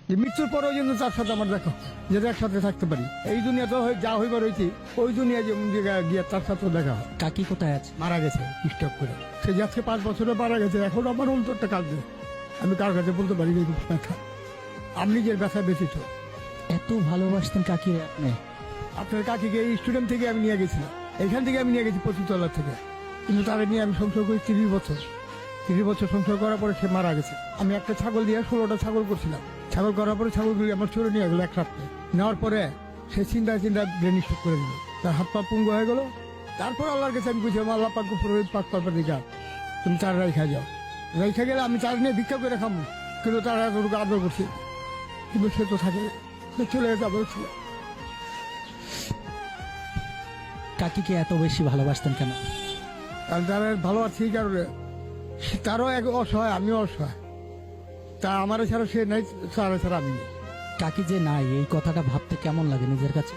যে মৃত্যুর পরেও যেন তার সাথে আমার দেখা হয়, যেটা একসাথে থাকতে পারি। এই দুনিয়া তো যা হইবার হয়েছি, ওই দুনিয়া যেমন জায়গায় গিয়ে তার সাথেও দেখা হয়। কাকি কোথায় আছে? মারা গেছে স্টক করে। সে আজকে 5 বছরে মারা গেছে। এখন আমার অন্তরটা কাঁদছে। আমি কার কাছে বলতে পারি না এই ব্যথা। আমি নিজের ব্যথা ব্যথিত। এত ভালোবাসতেন কাকি আপনি? আপনার কাকিকে এই স্টুডেন্ট থেকে আমি নিয়ে গেছিলাম। এখান থেকে আমি নিয়ে গেছি 25 তলার থেকে। কিন্তু তারা নিয়ে আমি সংসার করি 30 বছর। 30 বছর সংসার করার পরে সে মারা গেছে। আমি একটা ছাগল দিয়ে 16টা ছাগল করছিলাম। ছাগল করার পরে ছাগলগুলি আমার চোরে নিয়ে গেলো এক রাত্রে। নেওয়ার পরে সে চিন্তা ব্রেন স্ট্রোক করে দিল। তার হাত পা পুঙ্গ হয়ে গেল। তারপর আল্লাহর কাছে আমি বুঝলাম, আল্লাহ পাক পাক পাপের দিকে তুমি তার রাইখা যাও। রাইখা গেলে আমি তার নিয়ে ভিক্ষা করে খাবো, কিন্তু তারা এতটুকু আদর করছে। কিন্তু সে তো থাকে, সে চলে গেছে আবার ছিল। কাকিকে এত বেশি ভালোবাসতেন কেন? কারণ তারা ভালো আছে এই কারণে, তারও এক অসহায়, আমিও অসহায়। তা আমার ছাড়া সে নাই, তারা ছাড়া আমি নেই। কাকি যে নাই, এই কথাটা ভাবতে কেমন লাগে নিজের কাছে?